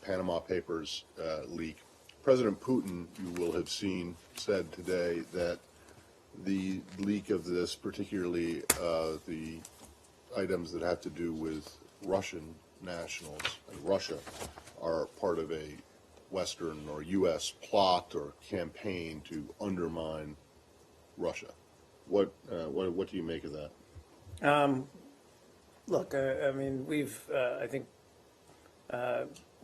Panama Papers leak. President Putin, you will have seen, said today that the leak of this, particularly the items that have to do with Russian nationals and Russia, are part of a Western or U.S. plot or campaign to undermine Russia. What do you make of that? Look, I mean, we've, I think,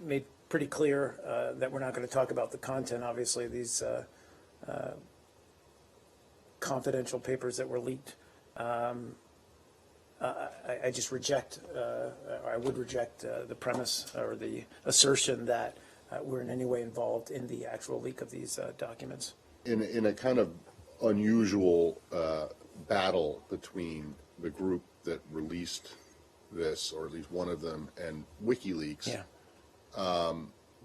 made pretty clear that we're not going to talk about the content, obviously, these confidential papers that were leaked. I just reject, or I would reject the premise or the assertion that we're in any way involved in the actual leak of these documents. In a kind of unusual battle between the group that released this, or at least one of them, and WikiLeaks, Yeah.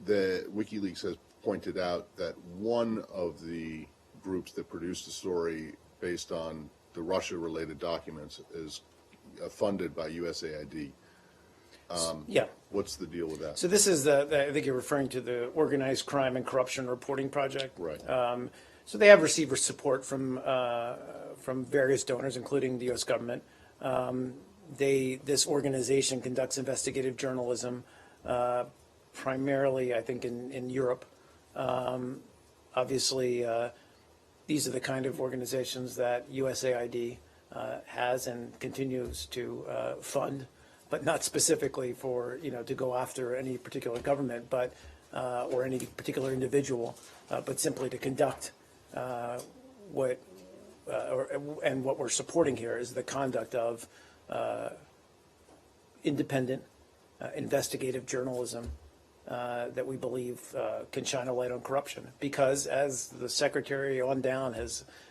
The WikiLeaks has pointed out that one of the groups that produced the story based on the Russia-related documents is funded by USAID. Yeah. What's the deal with that? So this is I think you're referring to the Organized Crime and Corruption Reporting Project. Right. So they have received support from various donors, including the U.S. government. This organization conducts investigative journalism, primarily, I think, in Europe. Obviously, these are the kind of organizations that USAID has and continues to fund, but not specifically for, to go after any particular government, but or any particular individual, but simply to conduct what we're supporting here is the conduct of independent investigative journalism that we believe can shine a light on corruption. Because as the secretary on down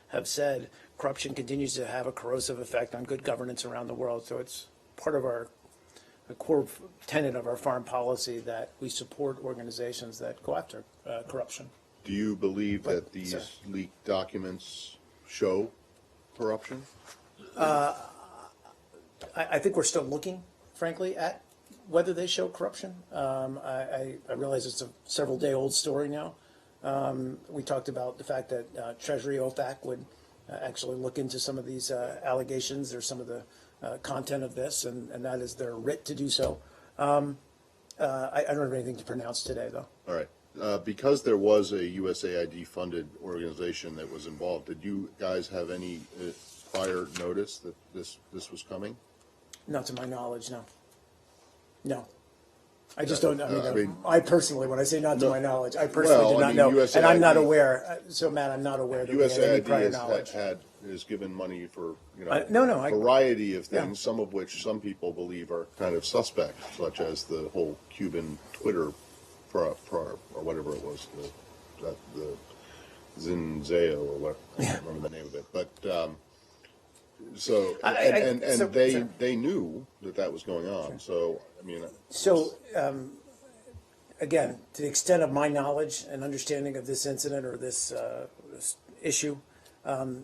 have said, corruption continues to have a corrosive effect on good governance around the world. So it's part of a core tenet of our foreign policy that we support organizations that go after corruption. Do you believe that these leaked documents show corruption? I think we're still looking, frankly, at whether they show corruption. I realize it's a several-day-old story now. We talked about the fact that Treasury OFAC would actually look into some of these allegations or some of the content of this, and that is their writ to do so. I don't have anything to pronounce today, though. All right. Because there was a USAID-funded organization that was involved, did you guys have any prior notice that this was coming? Not to my knowledge, no. No. I just don't know. I mean, I personally, when I say not to my knowledge, I personally do not know. USAID, and I'm not aware. So, Matt, I'm not aware that we had any prior knowledge. USAID has given money for a variety of things, some of which some people believe are kind of suspect, such as the whole Cuban Twitter or whatever it was, the Zinzeo or what, I can't remember the name of it. But they knew that was going on. So I mean. So again, to the extent of my knowledge and understanding of this incident or this issue,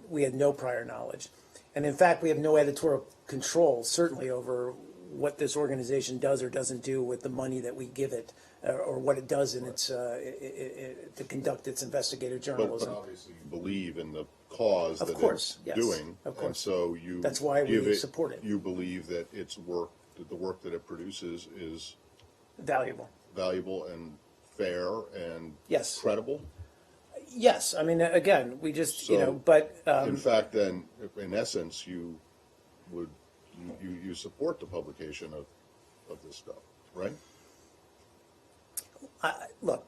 we had no prior knowledge, and in fact, we have no editorial control, certainly over what this organization does or doesn't do with the money that we give it, or what it does in its to conduct its investigative journalism. But obviously, you believe in the cause of that course, it's yes, doing, of course. and so that's why we support it. You believe that its work, that the work that it produces, is valuable and fair and yes, credible. Yes, I mean, again, we just but in fact, then, in essence, you support the publication of this stuff, right? Look,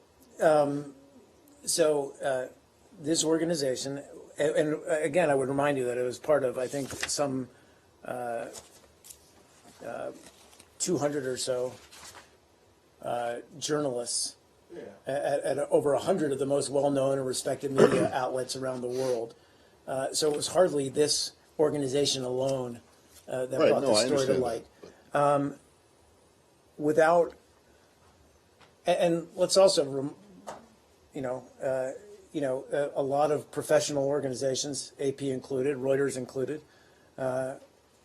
this organization, and again, I would remind you that it was part of, I think, some 200 or so journalists at over 100 of the most well-known and respected media outlets around the world. So it was hardly this organization alone that brought this story to light. And let's also, a lot of professional organizations, AP included, Reuters included,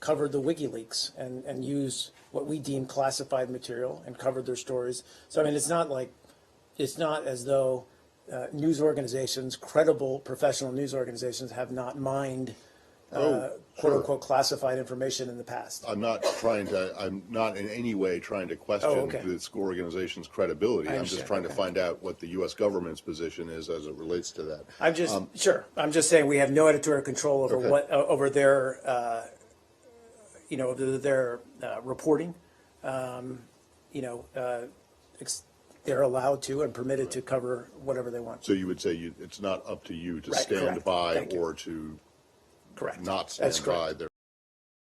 covered the WikiLeaks and used what we deem classified material and covered their stories. So, I mean, it's not as though news organizations, credible professional news organizations, have not mined quote unquote classified information in the past. I'm not in any way trying to question okay. this organization's credibility. I'm just understand, trying to okay. find out what the U.S. government's position is as it relates to that. I'm just I'm just saying we have no editorial control over Okay. what over their over their reporting. They're allowed to and permitted to cover whatever they want. So you would say it's not up to you to Right, stand correct. by Thank you. or to Correct. not That's stand by correct. their